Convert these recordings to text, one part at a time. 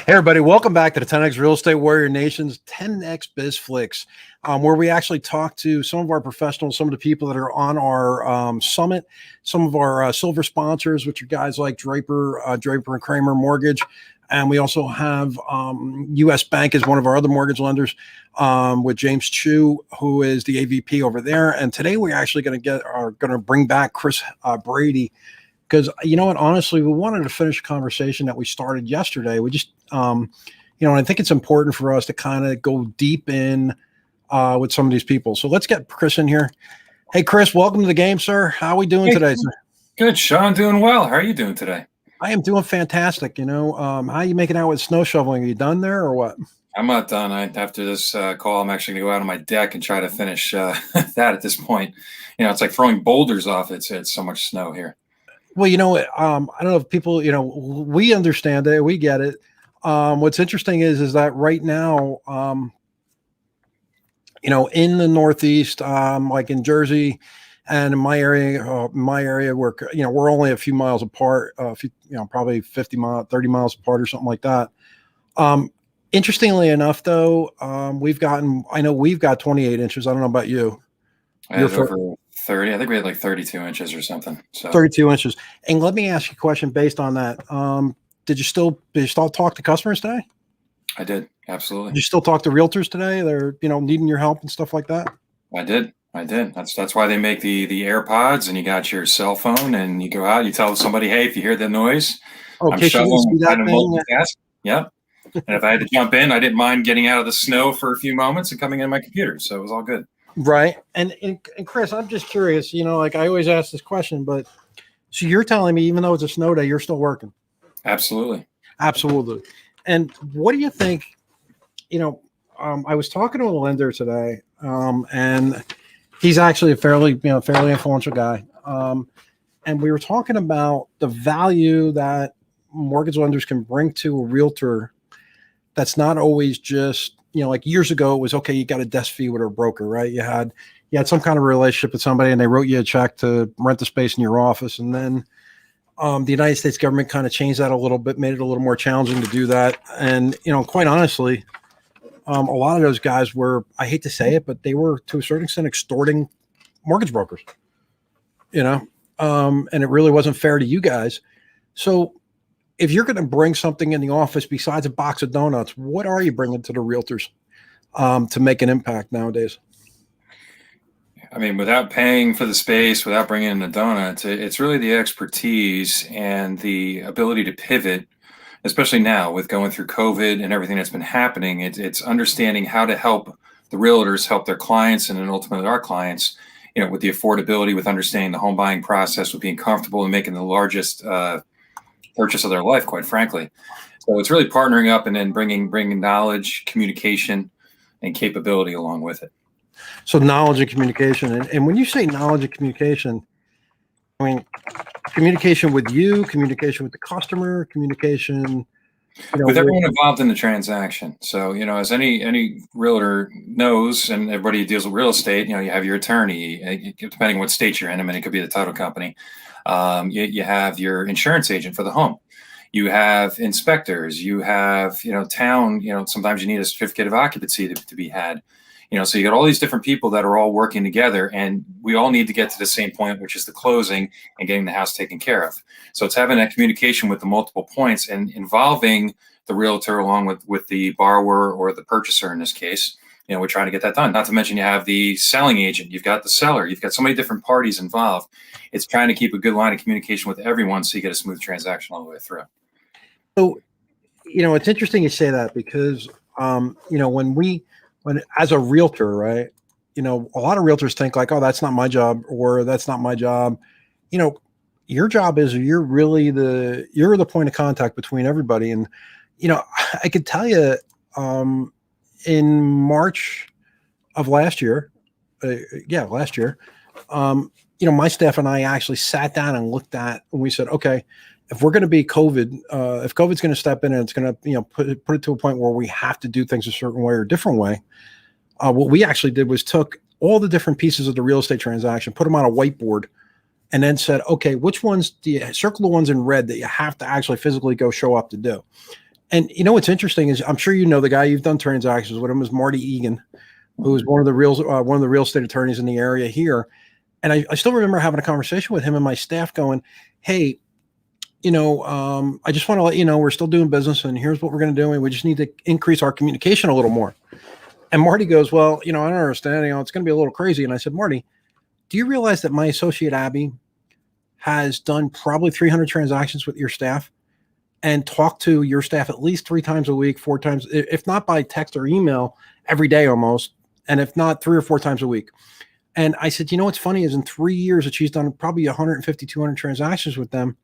Hey, everybody, welcome back to the 10X Real Estate Warrior Nation's 10X Biz Flicks, where we actually talk to some of our professionals, some of the people that are on our summit, some of our silver sponsors, which are guys like Draper and Kramer Mortgage. And we also have U.S. Bank as one of our other mortgage lenders with James Chu, who is the AVP over there. And today we're actually going to bring back Chris Brady. Because you know what, honestly, we wanted to finish a conversation that we started yesterday. We just, I think it's important for us to kind of go deep in with some of these people. So let's get Chris in here. Hey, Chris, welcome to the game, sir. How are we doing today, sir? Good, Sean. Doing well. How are you doing today? I am doing fantastic. How are you making out with snow shoveling? Are you done there or what? I'm not done. After this call, I'm actually going to go out on my deck and try to finish that at this point. It's like throwing boulders off. It's so much snow here. Well, I don't know if people, we understand it. We get it. What's interesting is that right now, in the Northeast, like in Jersey and in my area, we're only a few miles apart, probably 30 miles apart or something like that. Interestingly enough, though, we've got 28 inches. I don't know about you. I had over 30. I think we had like 32 inches or something. So 32 inches. And let me ask you a question based on that. Did you still talk to customers today? I did. Absolutely. Did you still talk to realtors today? They're, needing your help and stuff like that? I did. That's why they make the AirPods, and you got your cell phone and you go out, you tell somebody, hey, if you hear the noise, I'm shoveling, kind of multitask. Yeah. And if I had to jump in, I didn't mind getting out of the snow for a few moments and coming in my computer. So it was all good. Right. And Chris, I'm just curious, like I always ask this question, but so you're telling me, even though it's a snow day, you're still working? Absolutely. Absolutely. And what do you think, I was talking to a lender today, and he's actually a fairly influential guy. And we were talking about the value that mortgage lenders can bring to a realtor. That's not always just, like years ago, it was okay. You got a desk fee with a broker, right? You had some kind of relationship with somebody, and they wrote you a check to rent the space in your office. And then the United States government kind of changed that a little bit, made it a little more challenging to do that. And quite honestly, a lot of those guys were, I hate to say it, but they were to a certain extent extorting mortgage brokers. And it really wasn't fair to you guys. So if you're going to bring something in the office besides a box of donuts, what are you bringing to the realtors to make an impact nowadays? I mean, without paying for the space, without bringing in the donuts, it's really the expertise and the ability to pivot, especially now with going through COVID and everything that's been happening. It's understanding how to help the realtors help their clients, and then ultimately our clients, with the affordability, with understanding the home buying process, with being comfortable and making the largest purchase of their life, quite frankly. So it's really partnering up and then bringing knowledge, communication, and capability along with it. So knowledge and communication. And when you say knowledge and communication, I mean, communication with you, communication with the customer, communication with everyone involved in the transaction. So, as any realtor knows, and everybody who deals with real estate, you have your attorney, depending on what state you're in. I mean, it could be the title company. You have your insurance agent for the home. You have inspectors. You have, town. Sometimes you need a certificate of occupancy to be had. So you got all these different people that are all working together, and we all need to get to the same point, which is the closing and getting the house taken care of. So it's having that communication with the multiple points and involving the realtor along with the borrower or the purchaser in this case. We're trying to get that done. Not to mention you have the selling agent, you've got the seller, you've got so many different parties involved. It's trying to keep a good line of communication with everyone so you get a smooth transaction all the way through. So, it's interesting you say that because, when as a realtor, right, a lot of realtors think like, oh, that's not my job, or that's not my job. Your job is you're the point of contact between everybody. And, I could tell you, in March of last year, my staff and I actually sat down and looked at, and we said, okay, if we're going to be COVID, if COVID's going to step in and it's going to, put it to a point where we have to do things a certain way or a different way, what we actually did was took all the different pieces of the real estate transaction, put them on a whiteboard, and then said, okay, which ones do you circle the ones in red that you have to actually physically go show up to do? And you know what's interesting is I'm sure you know the guy you've done transactions with him is Marty Egan, who is one of the real estate attorneys in the area here. And I still remember having a conversation with him and my staff going, hey, I just want to let you know we're still doing business and here's what we're going to do. And we just need to increase our communication a little more. And Marty goes, well, I don't understand. It's going to be a little crazy. And I said, Marty, do you realize that my associate Abby has done probably 300 transactions with your staff and talked to your staff at least 3 times a week, 4 times, if not by text or email, every day almost. And if not 3 or 4 times a week. And I said, what's funny is in 3 years that she's done probably 150, 200 transactions with them.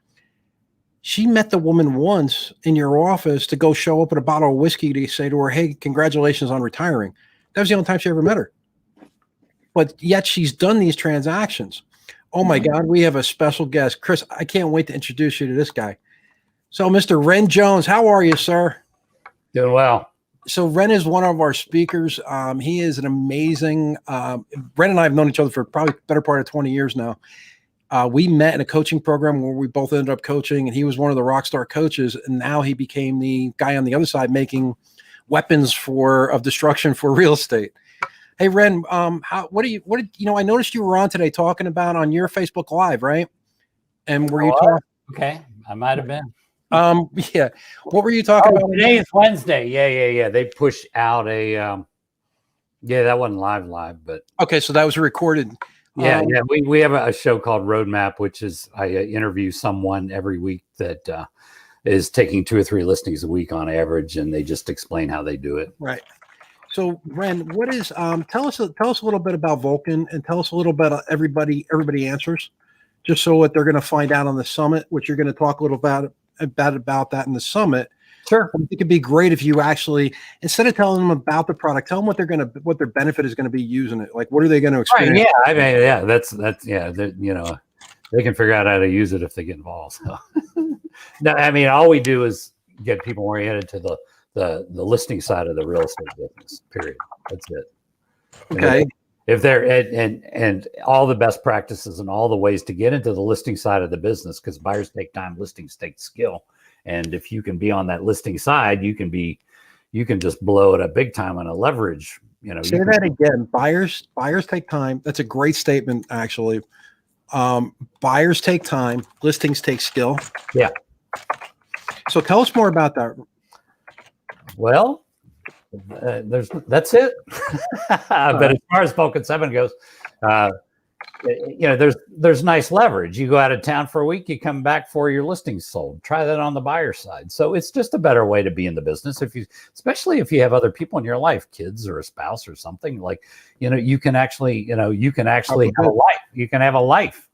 She met the woman once in your office to go show up with a bottle of whiskey to say to her, hey, congratulations on retiring. That was the only time she ever met her. But yet she's done these transactions. Oh my God, we have a special guest. Chris, I can't wait to introduce you to this guy. So Mr. Ren Jones, how are you, sir? Doing well. So Ren is one of our speakers. He is an amazing, Ren and I have known each other for probably the better part of 20 years now. We met in a coaching program where we both ended up coaching, and he was one of the rock star coaches. And now he became the guy on the other side making weapons of destruction for real estate. Hey, Ren, I noticed you were on today talking about on your Facebook Live, right? And were you talking? Okay, I might have been. Yeah. What were you talking about? Today is Wednesday. Yeah. They pushed out a, that wasn't live, but. Okay, so that was recorded. Yeah. We have a show called Roadmap, which is I interview someone every week that is taking 2 or 3 listings a week on average, and they just explain how they do it. Right. So Ren, what is tell us a little bit about Vulcan, and tell us a little bit about everybody answers, just so what they're going to find out on the summit, which you're going to talk a little about that in the summit. Sure. I think it'd be great if you actually, instead of telling them about the product, tell them what their benefit is going to be using it. Like, what are they going to experience? Right, yeah. That's they can figure out how to use it if they get involved. So. No, all we do is get people oriented to the listing side of the real estate business. Period. That's it. Okay. If they're and all the best practices and all the ways to get into the listing side of the business, because buyers take time, listings take skill. And if you can be on that listing side, you can just blow it up big time on a leverage. Say that again. Buyers take time. That's a great statement, actually. Buyers take time, listings take skill. Yeah. So tell us more about that. Well, that's it. But as far as Vulcan 7 goes, there's nice leverage. You go out of town for a week, you come back for your listings sold. Try that on the buyer side. So it's just a better way to be in the business. Especially if you have other people in your life, kids or a spouse or something, like, you can actually have a life. You can have a life.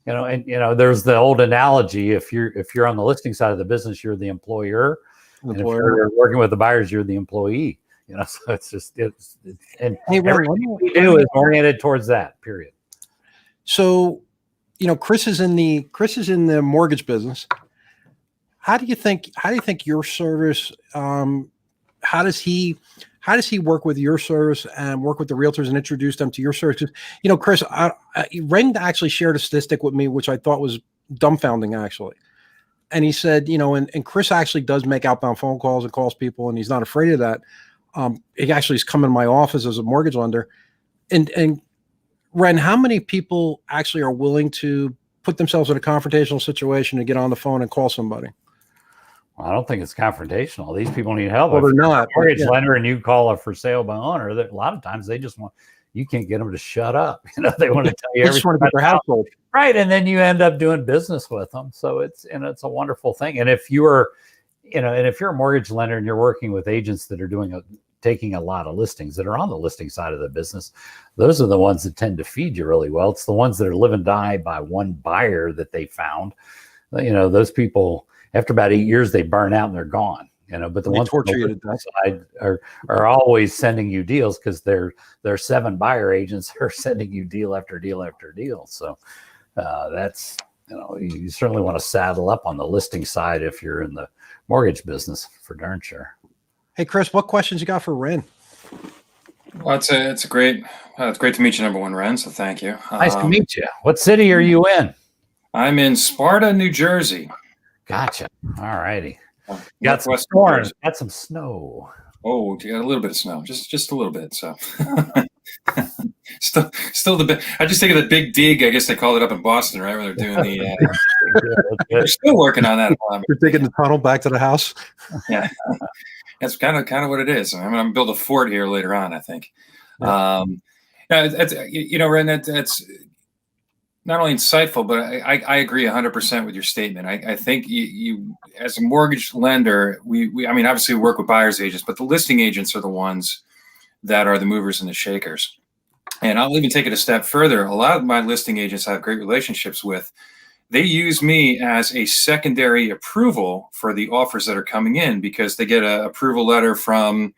There's the old analogy. If you're on the listing side of the business, you're the employer. And if you're working with the buyers, you're the employee. So everything we do is oriented towards that. Period. So, Chris is in the mortgage business. How do you think your service? How does he work with your service and work with the realtors and introduce them to your service? Chris, Ren actually shared a statistic with me, which I thought was dumbfounding, actually. And he said, and Chris actually does make outbound phone calls and calls people, and he's not afraid of that. He actually has come in my office as a mortgage lender. And Ren, how many people actually are willing to put themselves in a confrontational situation to get on the phone and call somebody? Well, I don't think it's confrontational. These people need help. Well, they're not. Mortgage lender, and you call a for sale by owner. A lot of times they just you can't get them to shut up. They want to tell you everything. They just want to get their household. Right. And then you end up doing business with them. So it's a wonderful thing. And if you're a mortgage lender and you're working with agents that are taking a lot of listings that are on the listing side of the business, those are the ones that tend to feed you really well. It's the ones that are live and die by one buyer that they found. Those people, after about 8 years, they burn out and they're gone. But the ones on the side are always sending you deals because their 7 buyer agents are sending you deal after deal after deal. So that's, you certainly want to saddle up on the listing side if you're in the mortgage business, for darn sure. Hey, Chris, what questions you got for Ren? Well, it's great to meet you, number one, Ren. So thank you. Nice to meet you. What city are you in? I'm in Sparta, New Jersey. Gotcha. All righty. Got some storms, got some snow. Oh, you got a little bit of snow, just a little bit. So still the big. I just think of the Big Dig. I guess they call it up in Boston, right? Where they're doing the. They're still working on that. You're digging the tunnel back to the house. Yeah, that's kind of what it is. I'm going to build a fort here later on, I think. Yeah. Ren, that's not only insightful, but I agree 100% with your statement. I think you as a mortgage lender, we I mean, obviously we work with buyer's agents, but the listing agents are the ones that are the movers and the shakers. And I'll even take it a step further. A lot of my listing agents I have great relationships with. They use me as a secondary approval for the offers that are coming in, because they get an approval letter from,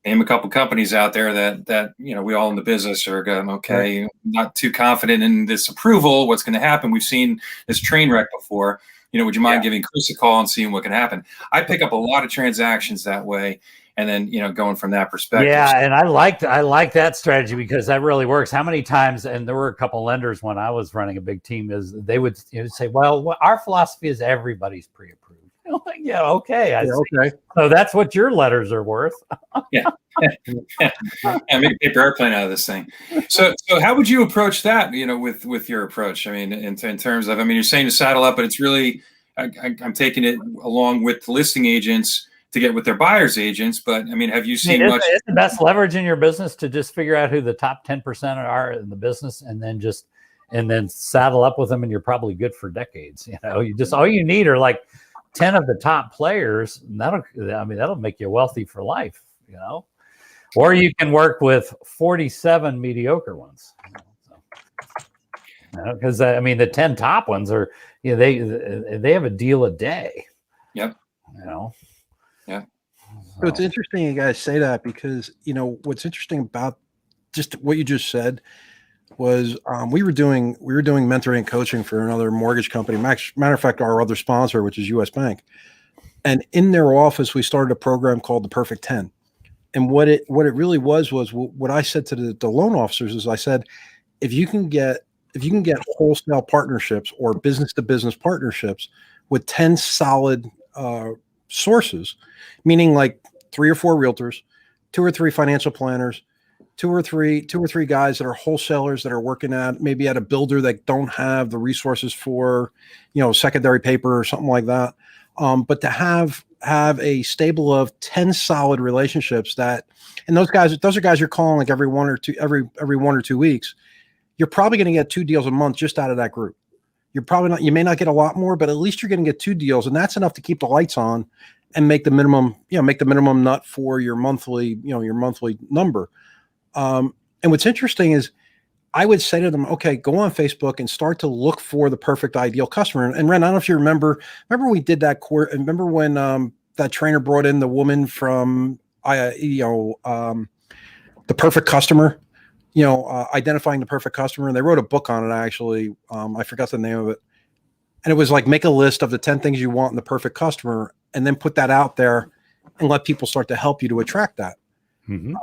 name a couple companies out there that we all in the business are going, okay, right, not too confident in this approval. What's going to happen? We've seen this train wreck before. Would you mind giving Chris a call and seeing what can happen? I pick up a lot of transactions that way, and then going from that perspective. Yeah, and I like that strategy, because that really works. How many times? And there were a couple lenders when I was running a big team, is they would say, "Well, our philosophy is everybody's pre-approved." Like, yeah, okay, okay. So that's what your letters are worth. Yeah, make a paper airplane out of this thing. So how would you approach that? With your approach. I mean, in terms of, you're saying to saddle up, but it's really, I'm taking it along with the listing agents to get with their buyer's agents. But have you seen much? It's the best leverage in your business to just figure out who the top 10% are in the business, and then saddle up with them, and you're probably good for decades. You just, all you need are like 10 of the top players. That'll make you wealthy for life, or you can work with 47 mediocre ones. Because the 10 top ones are, they have a deal a day. Yep. Yeah. So it's interesting you guys say that, because what's interesting about just what you just said was we were doing mentoring and coaching for another mortgage company. Matter of fact, our other sponsor, which is US Bank, and in their office we started a program called the Perfect 10. And what it really was what I said to the loan officers is, I said, if you can get wholesale partnerships or business to business partnerships with 10 solid sources, meaning like 3 or 4 realtors, 2 or 3 financial planners, two or three guys that are wholesalers that are working maybe at a builder that don't have the resources for, secondary paper or something like that. But to have a stable of 10 solid relationships and those are guys you're calling like every 1 or 2 weeks. You're probably going to get 2 deals a month just out of that group. You may not get a lot more, but at least you're going to get 2 deals, and that's enough to keep the lights on and make the minimum nut for your monthly number. And what's interesting is, I would say to them, okay, go on Facebook and start to look for the perfect ideal customer. And Ren, I don't know if you remember we did that course. Remember when that trainer brought in the woman from the perfect customer, identifying the perfect customer, and they wrote a book on it. Actually, I forgot the name of it, and it was like, make a list of the 10 things you want in the perfect customer, and then put that out there and let people start to help you to attract that. Mm-hmm.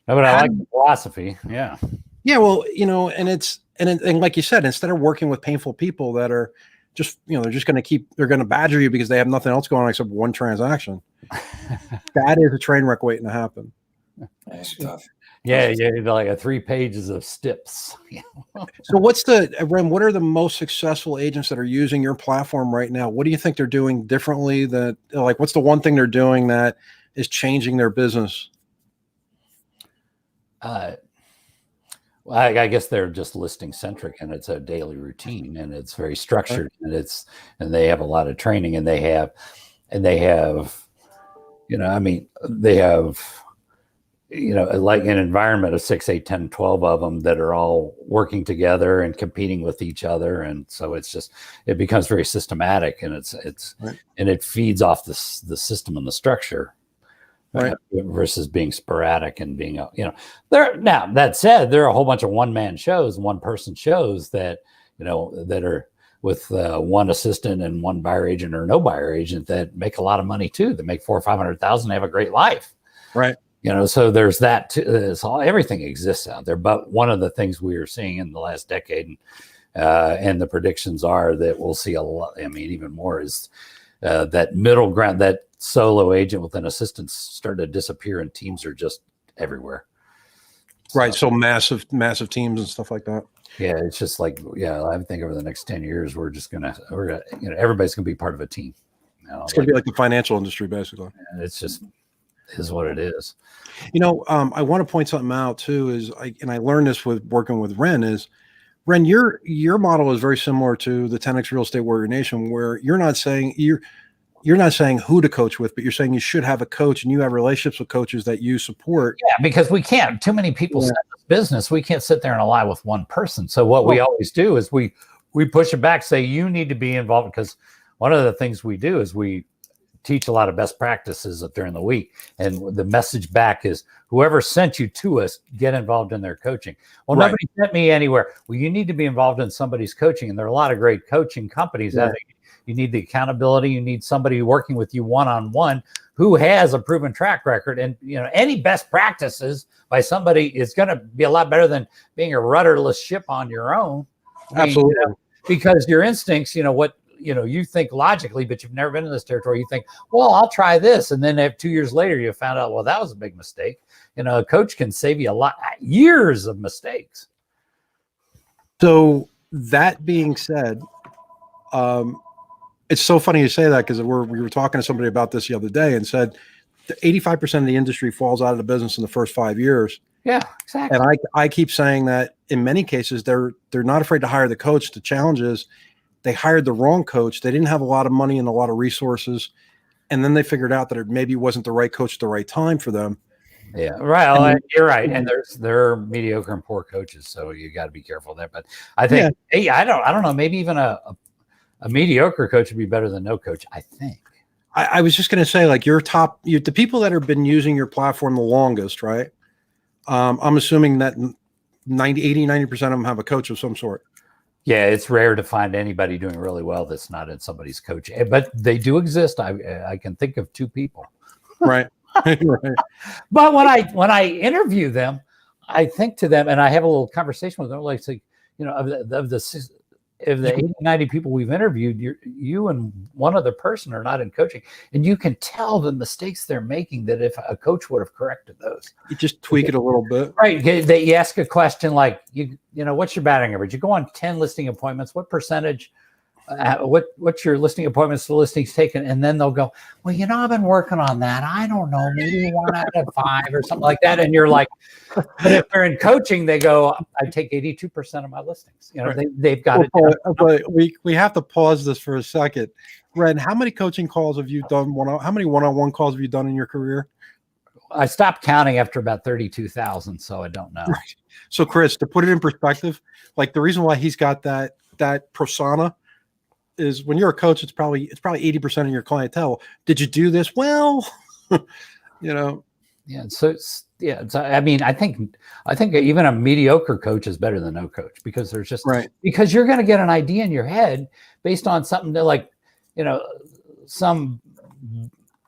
But I like the philosophy. Yeah. Yeah. Well, and like you said, instead of working with painful people that are just, they're going to badger you because they have nothing else going on except one transaction. That is a train wreck waiting to happen. That's tough. Yeah, like 3 pages of stips. So what are the most successful agents that are using your platform right now? What do you think they're doing differently? What's the one thing they're doing that is changing their business? Well, I guess they're just listing centric, and it's a daily routine, and it's very structured, and they have a lot of training, and they have, like an environment of 6, 8, 10, 12 of them that are all working together and competing with each other. And so it becomes very systematic, and and it feeds off the system and the structure. Right. Versus being sporadic and being, now that said, there are a whole bunch of one-man shows, one-person shows that are with one assistant and one buyer agent or no buyer agent that make a lot of money too. That make $400,000 or $500,000, they have a great life. Right. So there's that too. Everything exists out there. But one of the things we are seeing in the last decade, and the predictions are that we'll see a lot. Even more is that middle ground, that solo agent with an assistant started to disappear, and teams are just everywhere. Right. So massive teams and stuff like that. Yeah. It's just like, I think over the next 10 years, we're gonna, everybody's going to be part of a team. It's going to be like the financial industry, basically. It's just is what it is. I want to point something out too, and I learned this with working with Ren your model is very similar to the 10X Real Estate Warrior Nation, where you're not saying who to coach with, but you're saying you should have a coach, and you have relationships with coaches that you support. Yeah, because we can't. Too many people set this business. We can't sit there and ally with one person. So what we always do is we push it back, say you need to be involved, because one of the things we do is we teach a lot of best practices during the week, and the message back is whoever sent you to us, get involved in their coaching. Well, nobody sent me anywhere. Well, you need to be involved in somebody's coaching, and there are a lot of great coaching companies out there. You need the accountability. You need somebody working with you one-on-one who has a proven track record. And any best practices by somebody is going to be a lot better than being a rudderless ship on your own. Absolutely. Because your instincts, you think logically, but you've never been in this territory. You think, well, I'll try this. And then 2 years later, you found out, well, that was a big mistake. A coach can save you years of mistakes. So that being said, it's so funny you say that, because we were talking to somebody about this the other day and said that 85% of the industry falls out of the business in the first 5 years. Yeah, exactly. And I keep saying that in many cases, they're not afraid to hire the coach. The challenge is they hired the wrong coach. They didn't have a lot of money and a lot of resources. And then they figured out that it maybe wasn't the right coach at the right time for them. Yeah, right. You're right. And there are mediocre and poor coaches, so you got to be careful there. But I think, I don't know, maybe even a mediocre coach would be better than no coach, I think. I was just going to say, like, the people that have been using your platform the longest, right? I'm assuming that 90% of them have a coach of some sort. Yeah, it's rare to find anybody doing really well that's not in somebody's coach, but they do exist. I can think of 2 people. Right. Right. But when I interview them, I think to them, and I have a little conversation with them, like, of the 80, 90 people we've interviewed, you and one other person are not in coaching, and you can tell the mistakes they're making that if a coach would have corrected those. You just tweak it a little bit. Right. You ask a question like, what's your batting average? You go on 10 listing appointments. What percentage, what's your listing appointments to listings taken? And then they'll go, well, I've been working on that. I don't know, maybe 1 out of 5 or something like that. And you're like, but if they're in coaching, they go, I take 82% of my listings. They've got it. But we have to pause this for a second. Ren, how many coaching calls have you done? How many one-on-one calls have you done in your career? I stopped counting after about 32,000, so I don't know. Right. So Chris, to put it in perspective, like, the reason why he's got that persona is when you're a coach, it's probably 80% of your clientele. Did you do this? Well, Yeah. So I think even a mediocre coach is better than no coach, because there's just because you're going to get an idea in your head based on something that, like, some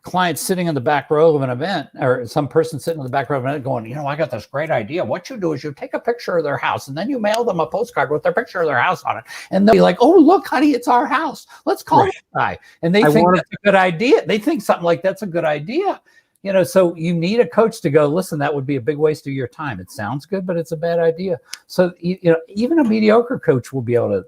client sitting in the back row of an event, or some person sitting in the back row of an event going, I got this great idea. What you do is you take a picture of their house, and then you mail them a postcard with their picture of their house on it. And they'll be like, oh, look, honey, it's our house. Let's call this guy. And they think that's a good idea. They think something like that's a good idea. So you need a coach to go, listen, that would be a big waste of your time. It sounds good, but it's a bad idea. So, even a mediocre coach will be able to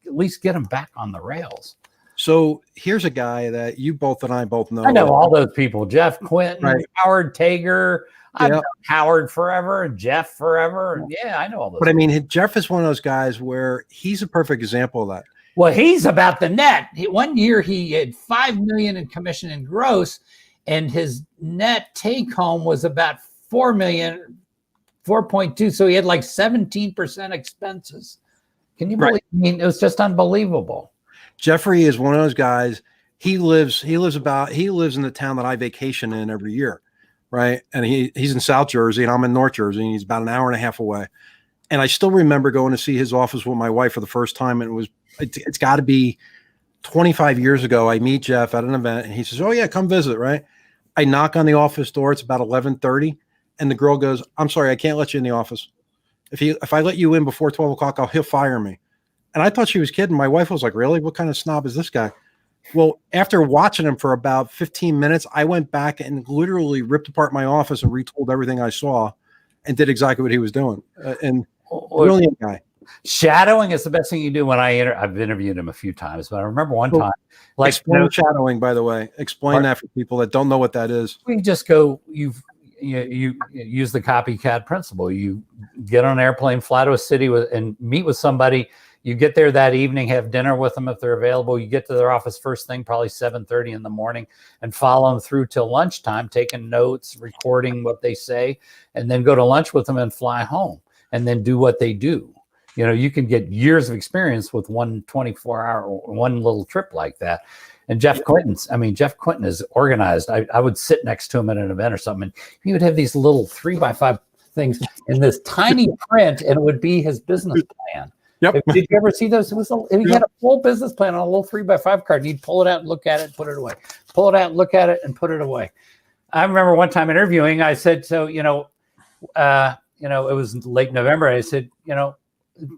at least get them back on the rails. So here's a guy that you both and I both know. I know all those people: Jeff Quinton, Howard Tager. I've known Howard forever and Jeff forever. And I know all those. But I mean, Jeff is one of those guys where he's a perfect example of that. Well, he's about the net. One year he had $5 million in commission and gross, and his net take home was about $4 million, 4.2. So he had like 17% expenses. Can you believe? I mean, it was just unbelievable. Jeffrey is one of those guys. He lives in the town that I vacation in every year, right? And he's in South Jersey, and I'm in North Jersey, and he's about an hour and a half away. And I still remember going to see his office with my wife for the first time, and it's got to be 25 years ago. I meet Jeff at an event, and he says, "Oh yeah, come visit." Right? I knock on the office door. It's about 11:30, and the girl goes, "I'm sorry, I can't let you in the office. If I let you in before 12 o'clock, he'll fire me." And I thought she was kidding. My wife was like, "Really? What kind of snob is this guy?" Well, after watching him for about 15 minutes, I went back and literally ripped apart my office and retold everything I saw and did exactly what he was doing. And brilliant guy. Shadowing is the best thing you do. I've interviewed him a few times, but I remember one time, like explain shadowing, by the way. Explain that for people that don't know what that is. We just go, you use the copycat principle. You get on an airplane, fly to a city and meet with somebody. You get there that evening, have dinner with them if they're available. You get to their office first thing, probably 7:30 in the morning, and follow them through till lunchtime, taking notes, recording what they say, and then go to lunch with them and fly home, and then do what they do. You know, you can get years of experience with one 24-hour, one little trip like that. And Jeff Quinton is organized. I would sit next to him at an event or something, and he would have these little 3x5 things in this tiny print, and it would be his business plan. Yep. Did you ever see those? He had a full business plan on a little 3x5 card. And he'd pull it out and look at it and put it away. Pull it out, look at it, and put it away. I remember one time interviewing, I said, so, it was late November. I said,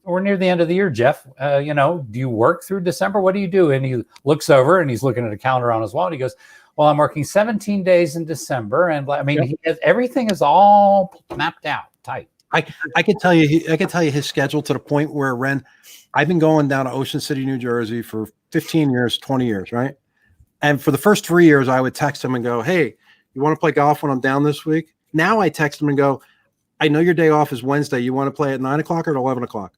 we're near the end of the year, Jeff. Do you work through December? What do you do? And he looks over and he's looking at a calendar on his wall. And he goes, well, I'm working 17 days in December. And he has, everything is all mapped out tight. I could tell you his schedule to the point where, Ren, I've been going down to Ocean City, New Jersey for 15 years, 20 years, right? And for the first 3 years, I would text him and go, hey, you want to play golf when I'm down this week? Now I text him and go, I know your day off is Wednesday. You want to play at 9 o'clock or at 11 o'clock?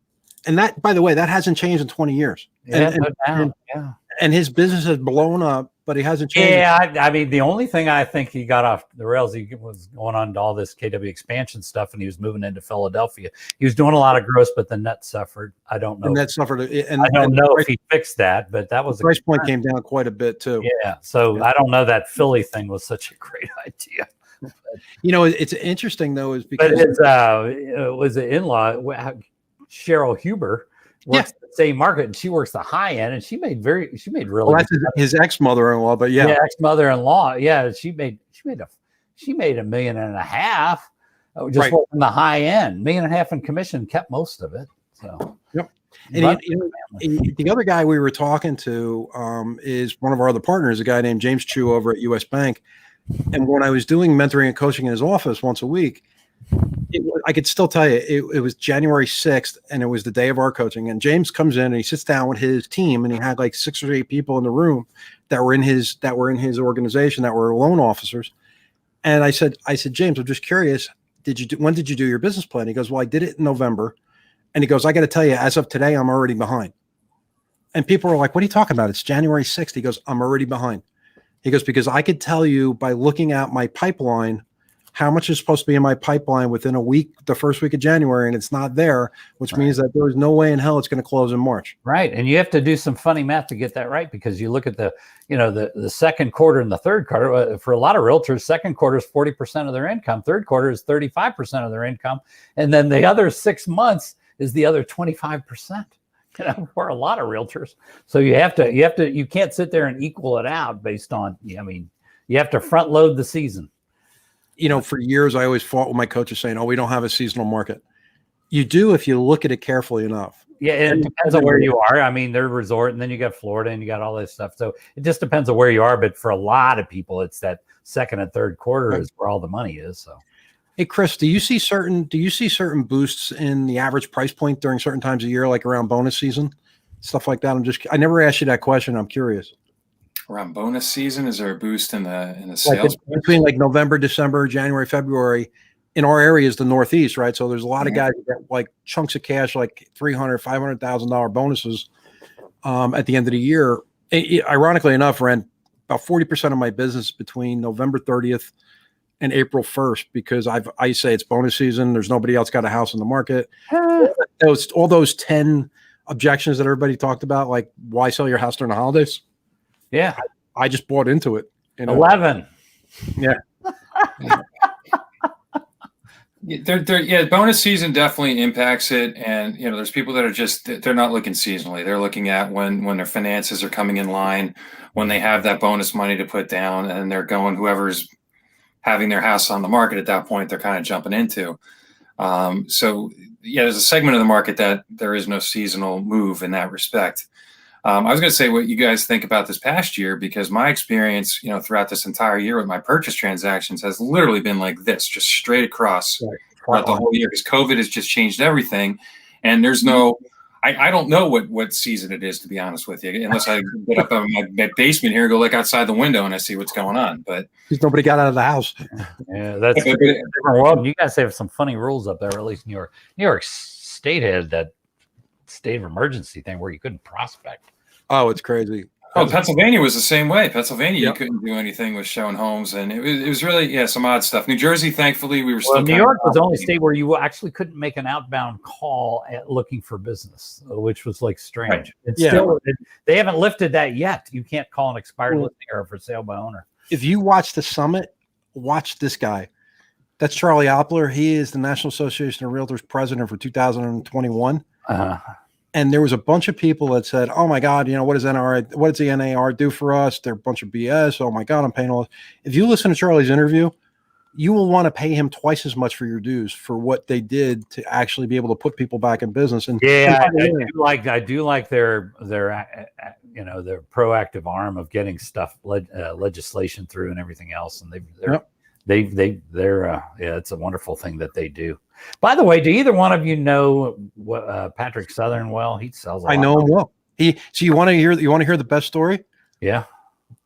And that, by the way, that hasn't changed in 20 years. And his business has blown up, but he hasn't changed. Yeah, the only thing I think he got off the rails, he was going on to all this KW expansion stuff, and he was moving into Philadelphia. He was doing a lot of gross, but the net suffered. I don't know. The net suffered. And I don't know if he fixed that, but that was the price point came down quite a bit too. Yeah, so I don't know that Philly thing was such a great idea. It's interesting though, is because it was an in-law, Cheryl Huber, works the same market, and she works the high end, and she made really. Well, that's his ex-mother-in-law, but ex-mother-in-law. Yeah, she made $1.5 million just working the high end, $1.5 million in commission, kept most of it. So yep. And the other guy we were talking to is one of our other partners, a guy named James Chu over at US Bank. And when I was doing mentoring and coaching in his office once a week, I could still tell you it was January 6th, and it was the day of our coaching. And James comes in and he sits down with his team, and he had like 6 or 8 people in the room that were in his organization that were loan officers. And I said, James, I'm just curious, when did you do your business plan? He goes, well, I did it in November. And he goes, I got to tell you, as of today, I'm already behind. And people are like, what are you talking about? It's January 6th. He goes, I'm already behind. He goes, because I could tell you by looking at my pipeline how much is supposed to be in my pipeline within a week, the first week of January, and it's not there, which means that there is no way in hell it's going to close in March. Right. And you have to do some funny math to get that right, because you look at the second quarter and the third quarter. For a lot of realtors, second quarter is 40% of their income. Third quarter is 35% of their income. And then the other 6 months is the other 25%. For a lot of realtors. So you can't sit there and equal it out based on, you have to front load the season. For years, I always fought with my coaches saying, oh, we don't have a seasonal market. You do if you look at it carefully enough. Yeah, it depends on where you are. They're resort, and then you got Florida, and you got all this stuff. So it just depends on where you are. But for a lot of people, it's that second and third quarter is where all the money is. So, hey, Chris, do you see certain boosts in the average price point during certain times of year, like around bonus season, stuff like that? I never asked you that question. I'm curious. Around bonus season, is there a boost in the sales? Like between like November, December, January, February, in our area is the Northeast, right? So there's a lot of guys that get like chunks of cash, like $300,000, $500,000 bonuses at the end of the year. Ironically enough, Ren, about 40% of my business between November 30th and April 1st, because I say it's bonus season. There's nobody else got a house on the market. All those 10 objections that everybody talked about, like why sell your house during the holidays? Yeah, I just bought into it. 11. Yeah. Bonus season definitely impacts it. And, there's people that are they're not looking seasonally. They're looking at when their finances are coming in line, when they have that bonus money to put down, and they're going, whoever's having their house on the market at that point, they're kind of jumping into. So there's a segment of the market that there is no seasonal move in that respect. I was going to say what you guys think about this past year, because my experience, throughout this entire year with my purchase transactions has literally been like this, just straight across throughout the whole year, because COVID has just changed everything. And there's no, I don't know what season it is, to be honest with you, unless I get up in my basement here and go look outside the window and I see what's going on. But because nobody got out of the house. Yeah, that's a different world. You guys have some funny rules up there, or at least New York State had that state of emergency thing where you couldn't prospect. Oh, it's crazy. Oh, Pennsylvania was the same way. Pennsylvania, you couldn't do anything with showing homes, and it was really some odd stuff. New Jersey, thankfully, we were still. New York was the only state where you actually couldn't make an outbound call looking for business, which was like strange. Right. Still, they haven't lifted that yet. You can't call an expired listing or for sale by owner. If you watch the summit, watch this guy. That's Charlie Oppler. He is the National Association of Realtors president for 2021. And there was a bunch of people that said, "Oh my God, what does the NAR do for us? They're a bunch of BS. Oh my God, I'm paying all this." If you listen to Charlie's interview, you will want to pay him twice as much for your dues for what they did to actually be able to put people back in business. And I do like their proactive arm of getting stuff, legislation through and everything else. And it's a wonderful thing that they do. By the way, do either one of you know Patrick Southern well? He sells a lot. I know him well. So you want to hear the best story? Yeah.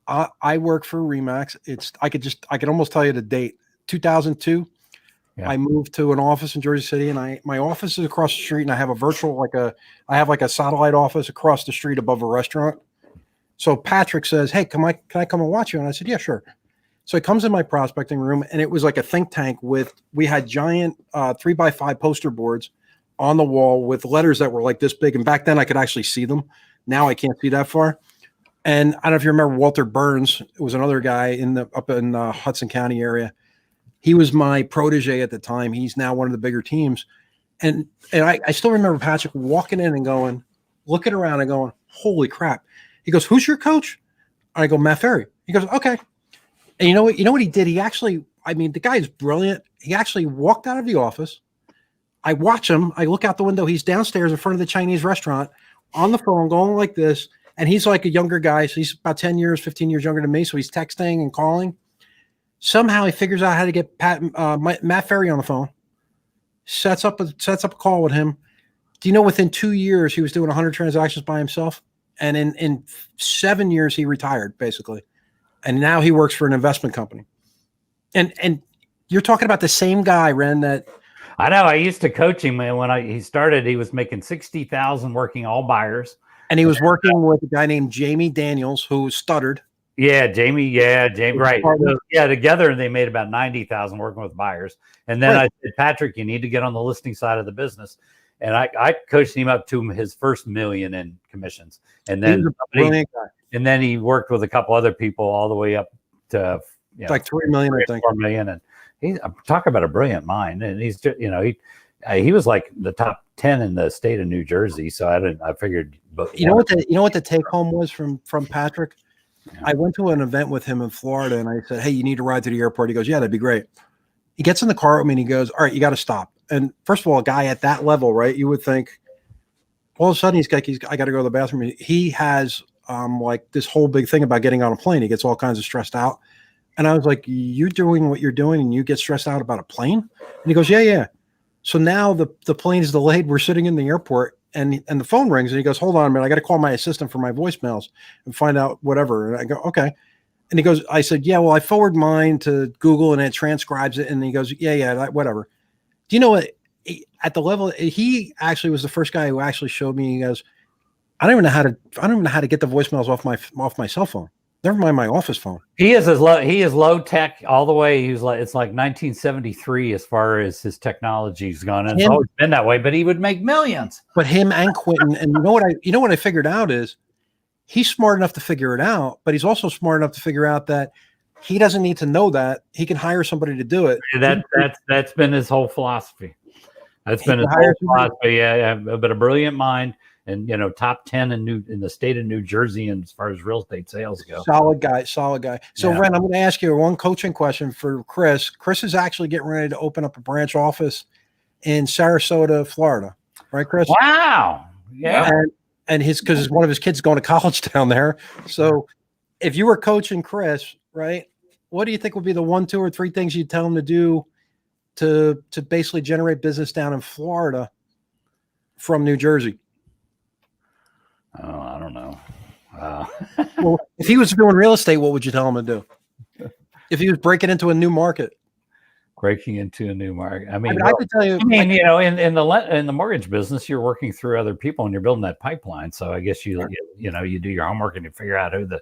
I work for Remax. I could almost tell you the date. 2002. Yeah. I moved to an office in Jersey City, and my office is across the street, and I have a virtual I have a satellite office across the street above a restaurant. So Patrick says, "Hey, can I come and watch you?" And I said, "Yeah, sure." So he comes in my prospecting room, and it was like a think tank we had giant 3x5 poster boards on the wall with letters that were like this big. And back then I could actually see them. Now I can't see that far. And I don't know if you remember Walter Burns. It was another guy up in Hudson County area. He was my protege at the time. He's now one of the bigger teams. And I still remember Patrick walking in and looking around and going, "Holy crap." He goes, "Who's your coach?" I go, "Matt Ferry." He goes, "Okay." And you know what he did? He actually, the guy is brilliant. He actually walked out of the office. I watch him. I look out the window. He's downstairs in front of the Chinese restaurant on the phone going like this. And he's like a younger guy. So he's about 10 years, 15 years younger than me. So he's texting and calling. Somehow he figures out how to get Matt Ferry on the phone, sets up a call with him. Do you know within 2 years, he was doing 100 transactions by himself? And in 7 years, he retired basically. And now he works for an investment company. And you're talking about the same guy, Ren, that I know. I used to coach him, and when he started, he was making $60,000 working all buyers. And he was working with a guy named Jamie Daniels, who stuttered. Yeah, Jamie, right. So, together they made about $90,000 working with buyers. And then I said, "Patrick, you need to get on the listing side of the business." And I coached him up to his first $1 million in commissions. And then he worked with a couple other people all the way up to like 3 million, I think. 4 million. And he's talking about a brilliant mind. And he's just, he was like the top 10 in the state of New Jersey. So I figured. But you know what the take home was from Patrick? Yeah. I went to an event with him in Florida, and I said, "Hey, you need to ride to the airport." He goes, "Yeah, that'd be great." He gets in the car with me and he goes, "All right, you got to stop." And first of all, a guy at that level, right? You would think all of a sudden I got to go to the bathroom. He has like this whole big thing about getting on a plane. He gets all kinds of stressed out. And I was like, "You're doing what you're doing and you get stressed out about a plane?" And he goes, Yeah. So now the plane is delayed. We're sitting in the airport and the phone rings and he goes, "Hold on a minute. I got to call my assistant for my voicemails and find out whatever." And I go, "Okay." And he goes, I said, "Yeah, well, I forward mine to Google and it transcribes it." And he goes, Yeah, whatever. Do you know what? At the level, he actually was the first guy who actually showed me. He goes, I don't even know how to get the voicemails off my cell phone. Never mind my office phone." He is low tech all the way. It's like 1973 as far as his technology's gone. And it's always been that way, but he would make millions. But him and Quentin, and you know what I figured out is he's smart enough to figure it out, but he's also smart enough to figure out that he doesn't need to know that. He can hire somebody to do it. That's been his whole philosophy. That's been his whole philosophy. Yeah, but a brilliant mind. And top 10 in the state of New Jersey, and as far as real estate sales go. Solid guy. So Ren, I'm going to ask you one coaching question for Chris. Chris is actually getting ready to open up a branch office in Sarasota, Florida, right, Chris? Wow. Yeah. and because one of his kids going to college down there. So if you were coaching Chris, right, what do you think would be the 1, 2, or 3 things you'd tell him to do to basically generate business down in Florida from New Jersey? Oh, I don't know. Well, if he was doing real estate, what would you tell him to do? If he was breaking into a new market? Breaking into a new market. I mean, I could tell you. I mean, you know, in the mortgage business, you're working through other people and you're building that pipeline. So I guess you do your homework and you figure out who the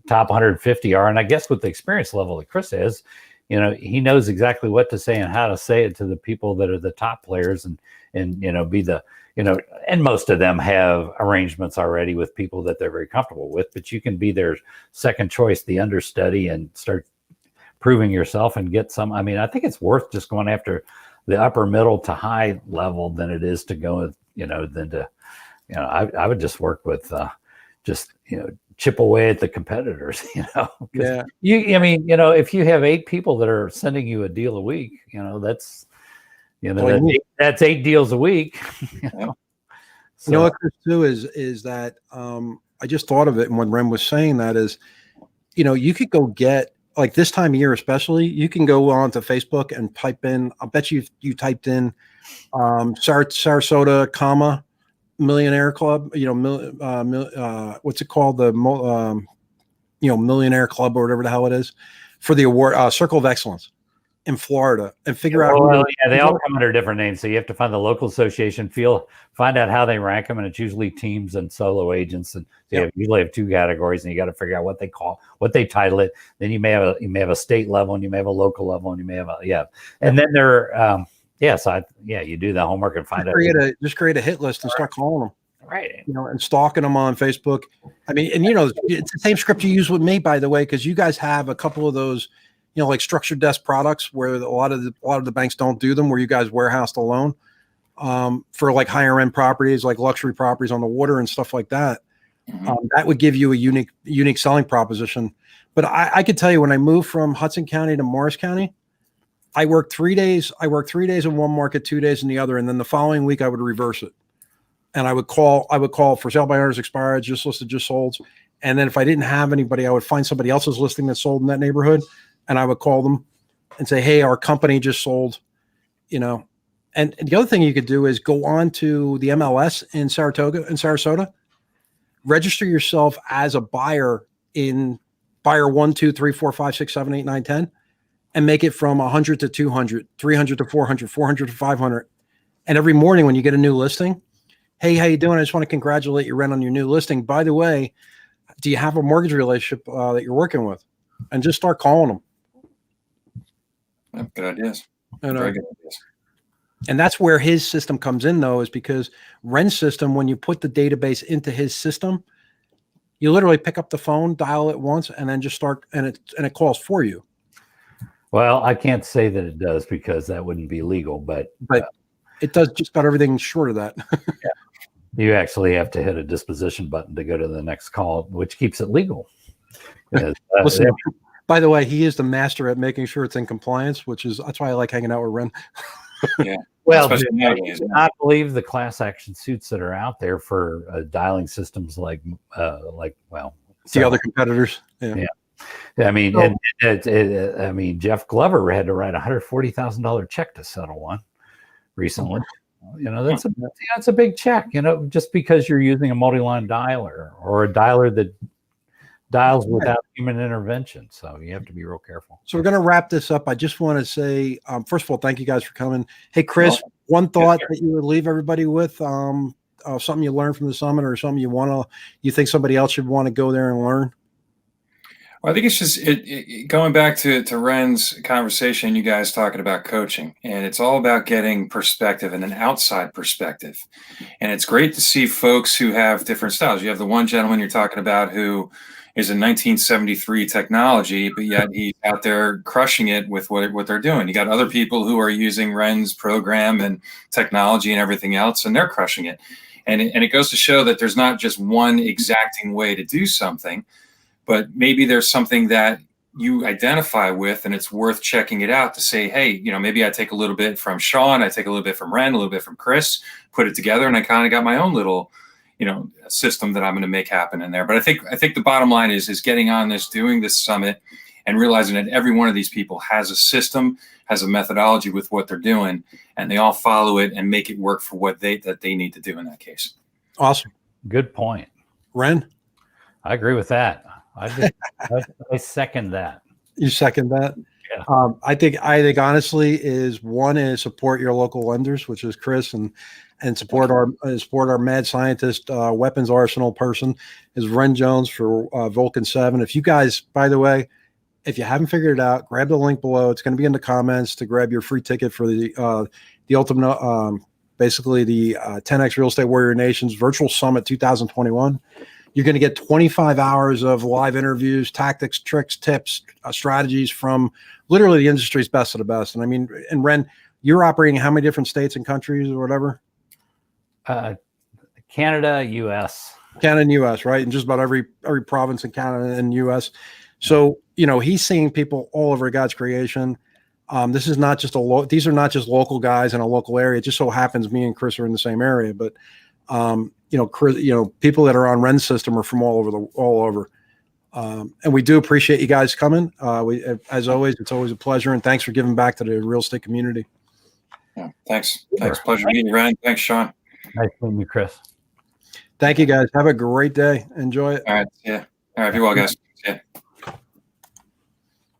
top 150 are. And I guess with the experience level that Chris has, you know, he knows exactly what to say and how to say it to the people that are the top players, and you know, be the, you know, and most of them have arrangements already with people that they're very comfortable with. But you can be their second choice, the understudy, and start proving yourself and get some. I mean, I think it's worth just going after the upper middle to high level than it is to go with, you know, than to, you know, I would just work with just, you know, chip away at the competitors, you know. Yeah. I mean, you know, if you have 8 people that are sending you a deal a week, you know, that's, you know, that's 8 deals a week. You know, so, you know what, Chris, too, is that I just thought of it, and when Ren was saying that is, you know, you could go get, like this time of year especially, you can go on to Facebook and type in, I'll bet you typed in Sarasota, comma, Millionaire Club, you know, what's it called? The, you know, Millionaire Club or whatever the hell it is, for the award, Circle of Excellence in Florida, and figure out. Well, yeah, they all come under different names. So you have to find the local association, find out how they rank them. And it's usually teams and solo agents. And so you usually have 2 categories, and you got to figure out what they title it. Then you may have a state level, and you may have a local level, and you may have and then they're, you do the homework and find out. Just create a hit list and start calling them. Right. You know, and stalking them on Facebook. I mean, and you know, it's the same script you use with me, by the way, because you guys have a couple of those, you know, like structured desk products where a lot of the banks don't do them, where you guys warehouse the loan for like higher end properties, like luxury properties on the water and stuff like that. That would give you a unique selling proposition. But I could tell you, when I moved from Hudson County to Morris County, I worked 3 days. I worked 3 days in one market, 2 days in the other, and then the following week I would reverse it. And I would call for sale by owners expired, just listed, just sold. And then if I didn't have anybody, I would find somebody else's listing that sold in that neighborhood, and I would call them and say, hey, our company just sold, you know. And the other thing you could do is go on to the MLS in Sarasota, register yourself as a buyer in buyer 1, 2, 3, 4, 5, 6, 7, 8, 9, 10, and make it from 100 to 200, 300 to 400, 400 to 500. And every morning when you get a new listing, hey, how you doing? I just want to congratulate you, Ren, on your new listing. By the way, do you have a mortgage relationship that you're working with? And just start calling them. Good ideas. Very good ideas. And that's where his system comes in, though, is because Ren's system, when you put the database into his system, you literally pick up the phone, dial it once, and then just start, and it calls for you. Well, I can't say that it does, because that wouldn't be legal, but it does just about everything short of that. Yeah. You actually have to hit a disposition button to go to the next call, which keeps it legal. Listen, by the way, he is the master at making sure it's in compliance, that's why I like hanging out with Ren. Yeah. Well, I believe the class action suits that are out there for dialing systems like the other competitors. Yeah. I mean, I mean, Jeff Glover had to write $140,000 check to settle one recently. You know, that's a big check, you know, just because you're using a multi-line dialer or a dialer that dials without human intervention. So you have to be real careful. So we're going to wrap this up. I just want to say, first of all, thank you guys for coming. Hey, Chris, one thought that you would leave everybody with, something you learned from the summit, or something you think somebody else should want to go there and learn? Well, I think it's just going back to Ren's conversation, you guys talking about coaching, and it's all about getting perspective and an outside perspective. And it's great to see folks who have different styles. You have the one gentleman you're talking about who is in 1973 technology, but yet he's out there crushing it with what they're doing. You got other people who are using Ren's program and technology and everything else, and they're crushing it. And it goes to show that there's not just one exacting way to do something, but maybe there's something that you identify with, and it's worth checking it out to say, hey, you know, maybe I take a little bit from Sean, I take a little bit from Ren, a little bit from Chris, put it together, and I kind of got my own little, a system that I'm going to make happen in there. But I think the bottom line is getting on this, doing this summit, and realizing that every one of these people has a system, has a methodology with what they're doing, and they all follow it and make it work for what they need to do in that case. Awesome. Good point. Ren? I agree with that. I second that. You second that? Yeah. I think honestly is support your local lenders, which is Chris, and support our mad scientist weapons arsenal person is Ren Jones for Vulcan 7. If you guys, by the way, if you haven't figured it out, grab the link below. It's going to be in the comments to grab your free ticket for the ultimate, basically the 10X Real Estate Warrior Nations Virtual Summit 2021. You're going to get 25 hours of live interviews, tactics, tricks, tips, strategies from literally the industry's best of the best. And I mean, and Ren, you're operating in how many different states and countries or whatever? Canada, U.S. Canada and U.S., right? And just about every province in Canada and U.S. So, he's seeing people all over God's creation. This is not just these are not just local guys in a local area. It just so happens me and Chris are in the same area, but Chris, people that are on Ren's system are from all over. And we do appreciate you guys coming. As always, it's always a pleasure, and thanks for giving back to the real estate community. Yeah, thanks. Pleasure meeting you, Ren. Thanks, Sean. Nice meeting you, Chris. Thank you, guys. Have a great day. Enjoy it. All right. Yeah. All right. Be well, guys. Yeah.